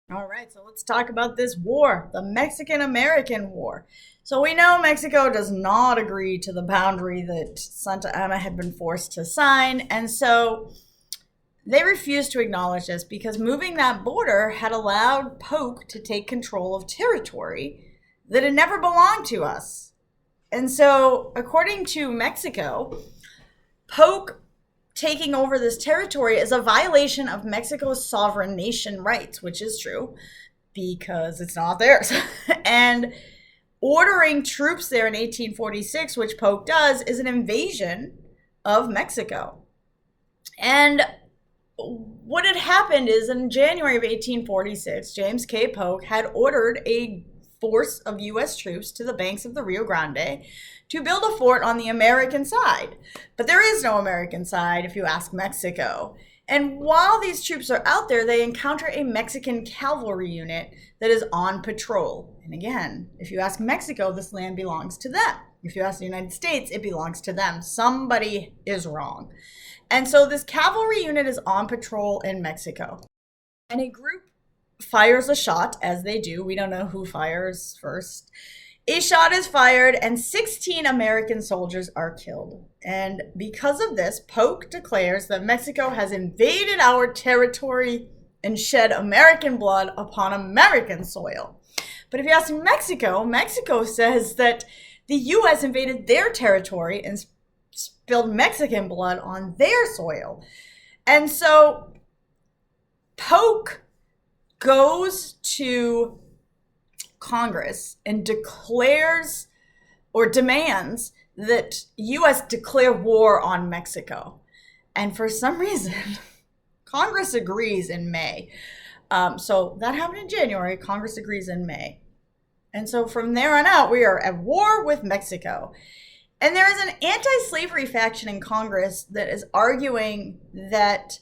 All right, so let's talk about this war, the Mexican-American War. So we know Mexico does not agree to the boundary that Santa Anna had been forced to sign, and so they refused to acknowledge this because moving that border had allowed Polk to take control of territory that had never belonged to us. And so, according to Mexico, Polk taking over this territory is a violation of Mexico's sovereign nation rights, which is true because it's not theirs. And ordering troops there in 1846, which Polk does, is an invasion of Mexico. And what had happened is in January of 1846, James K. Polk had ordered a force of U.S. troops to the banks of the Rio Grande to build a fort on the American side. But there is no American side if you ask Mexico. And while these troops are out there, they encounter a Mexican cavalry unit that is on patrol. And again, if you ask Mexico, this land belongs to them. If you ask the United States, it belongs to them. Somebody is wrong. And so this cavalry unit is on patrol in Mexico. And a group fires a shot, as they do. We don't know who fires first. A shot is fired, and 16 American soldiers are killed. And because of this, Polk declares that Mexico has invaded our territory and shed American blood upon American soil. But if you ask Mexico, Mexico says that the U.S. invaded their territory and spilled Mexican blood on their soil. And so Polk goes to Congress and declares or demands that U.S. declare war on Mexico. And for some reason, Congress agrees in May. So that happened in January. Congress agrees in May. And so from there on out, we are at war with Mexico. And there is an anti-slavery faction in Congress that is arguing that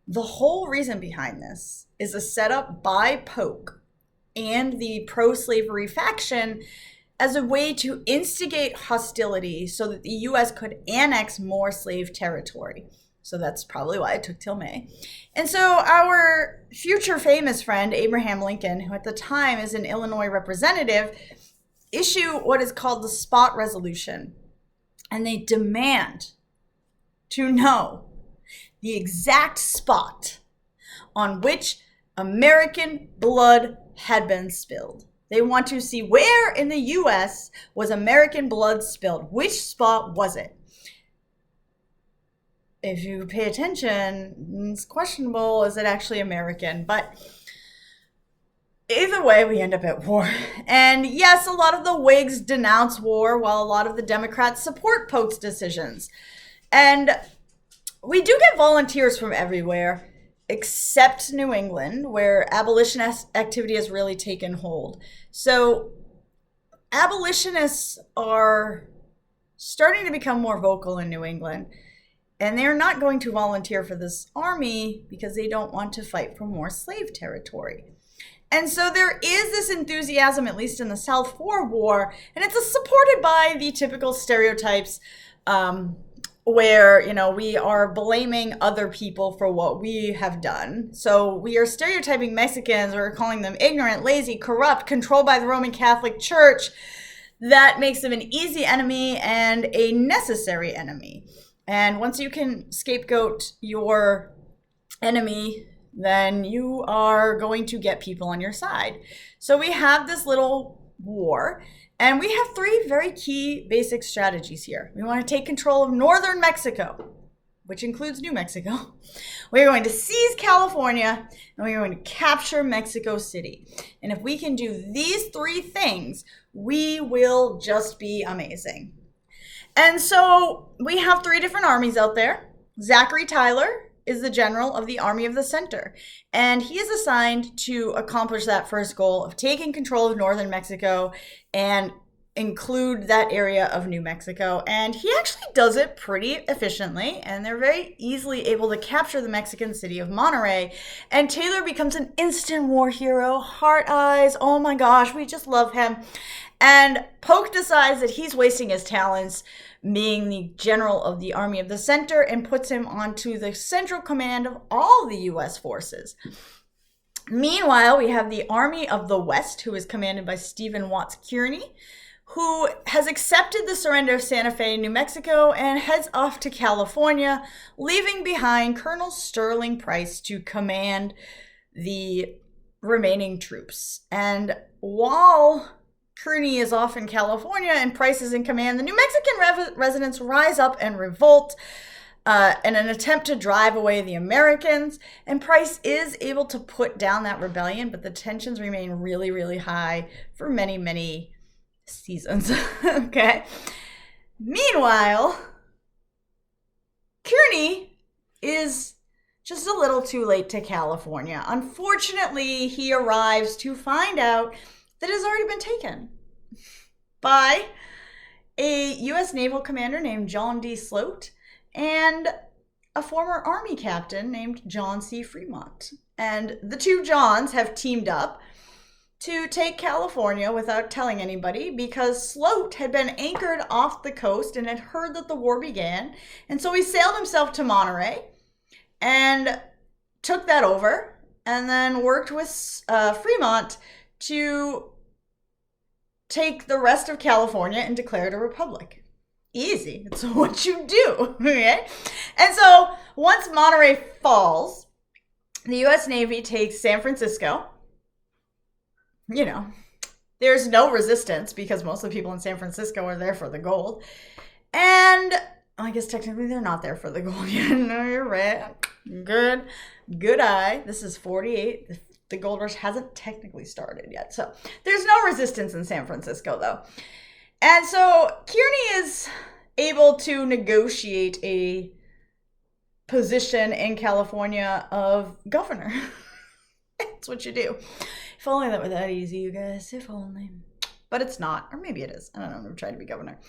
the whole reason behind this is a setup by Polk and the pro-slavery faction as a way to instigate hostility so that the U.S. could annex more slave territory. So that's probably why it took till May. And so our future famous friend, Abraham Lincoln, who at the time is an Illinois representative, issue what is called the Spot Resolution. And they demand to know the exact spot on which American blood had been spilled. They want to see where in the U.S. was American blood spilled. Which spot was it? If you pay attention, it's questionable, is it actually American? But either way, we end up at war. And yes, a lot of the Whigs denounce war while a lot of the Democrats support Polk's decisions. And we do get volunteers from everywhere, except New England, where abolitionist activity has really taken hold. So abolitionists are starting to become more vocal in New England. And they're not going to volunteer for this army because they don't want to fight for more slave territory. And so there is this enthusiasm, at least in the South, for war, and it's supported by the typical stereotypes where, we are blaming other people for what we have done. So we are stereotyping Mexicans, we're calling them ignorant, lazy, corrupt, controlled by the Roman Catholic Church. That makes them an easy enemy and a necessary enemy. And once you can scapegoat your enemy, then you are going to get people on your side. So we have this little war, and we have three very key basic strategies here. We want to take control of northern Mexico, which includes New Mexico. We're going to seize California, and we're going to capture Mexico City. And if we can do these three things, we will just be amazing. And so we have three different armies out there. Zachary Tyler is the general of the Army of the Center, and he is assigned to accomplish that first goal of taking control of northern Mexico and include that area of New Mexico. And he actually does it pretty efficiently, and they're very easily able to capture the Mexican city of Monterrey. And Taylor becomes an instant war hero, heart eyes, oh my gosh, we just love him. And Polk decides that he's wasting his talents being the general of the Army of the Center and puts him onto the central command of all the U.S. forces. Meanwhile, we have the Army of the West, who is commanded by Stephen Watts Kearny, who has accepted the surrender of Santa Fe, New Mexico, and heads off to California, leaving behind Colonel Sterling Price to command the remaining troops. And while Kearny is off in California and Price is in command, the New Mexican residents rise up and revolt in an attempt to drive away the Americans. And Price is able to put down that rebellion, but the tensions remain really, really high for many, many seasons. Okay. Meanwhile, Kearny is just a little too late to California. Unfortunately, he arrives to find out that it has already been taken by a U.S. naval commander named John D. Sloat and a former Army captain named John C. Fremont. And the two Johns have teamed up to take California without telling anybody, because Sloat had been anchored off the coast and had heard that the war began. And so he sailed himself to Monterey and took that over, and then worked with Fremont to take the rest of California and declare it a republic. Easy. It's what you do. Okay? And so once Monterey falls, the U.S. Navy takes San Francisco. You know, there's no resistance because most of the people in San Francisco are there for the gold. And I guess technically they're not there for the gold. No, you're right. Good eye. This is 48. The gold rush hasn't technically started yet. So there's no resistance in San Francisco, though. And so Kearny is able to negotiate a position in California of governor. That's what you do. If only that were that easy, you guys. If only. But it's not. Or maybe it is. I don't know. I've never tried to be governor.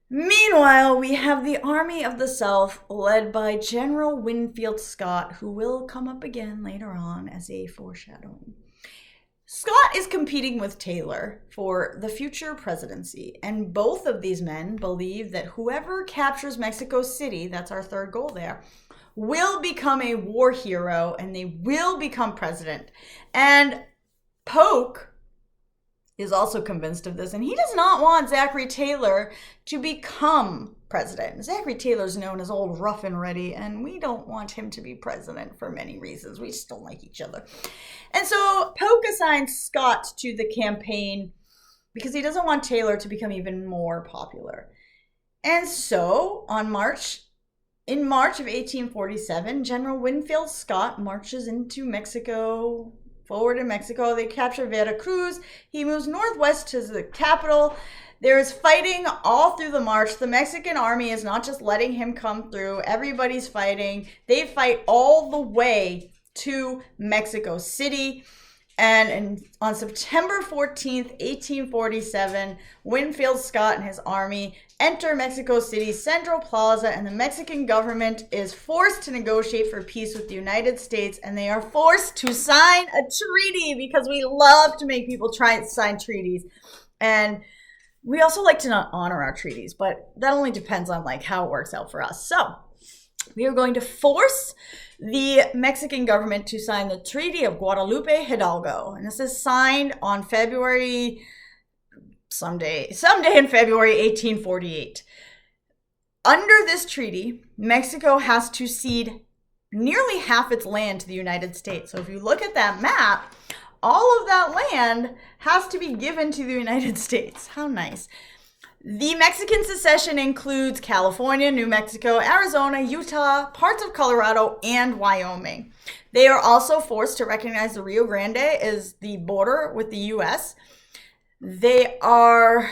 Meanwhile, we have the Army of the South led by General Winfield Scott, who will come up again later on as a foreshadowing. Scott is competing with Taylor for the future presidency, and both of these men believe that whoever captures Mexico City, that's our third goal there, will become a war hero and they will become president. And Polk is also convinced of this, and he does not want Zachary Taylor to become president. Zachary Taylor's known as Old Rough and Ready, and we don't want him to be president for many reasons. We just don't like each other. And so Polk assigns Scott to the campaign because he doesn't want Taylor to become even more popular. And so in March of 1847, General Winfield Scott marches into Mexico. Forward in Mexico, they capture Veracruz. He moves northwest to the capital. There is fighting all through the march. The Mexican army is not just letting him come through. Everybody's fighting. They fight all the way to Mexico City. And on September 14th, 1847, Winfield Scott and his army enter Mexico City's Central Plaza, and the Mexican government is forced to negotiate for peace with the United States, and they are forced to sign a treaty because we love to make people try and sign treaties. And we also like to not honor our treaties, but that only depends on like how it works out for us. So we are going to force the Mexican government to sign the Treaty of Guadalupe Hidalgo. And this is signed on someday in February 1848. Under this treaty, Mexico has to cede nearly half its land to the United States. So if you look at that map, all of that land has to be given to the United States. How nice. The Mexican secession includes California, New Mexico, Arizona, Utah, parts of Colorado, and Wyoming. They are also forced to recognize the Rio Grande as the border with the U.S. They are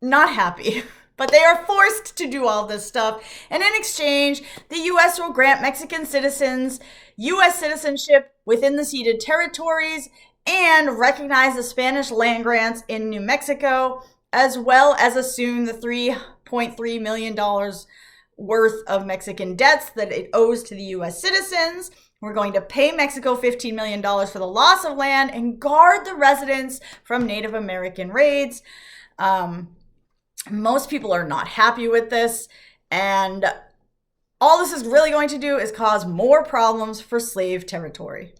not happy, but they are forced to do all this stuff. And in exchange, the U.S. will grant Mexican citizens U.S. citizenship within the ceded territories and recognize the Spanish land grants in New Mexico, as well as assume the $3.3 million worth of Mexican debts that it owes to the U.S. citizens. We're going to pay Mexico $15 million for the loss of land and guard the residents from Native American raids. Most people are not happy with this, and all this is really going to do is cause more problems for slave territory.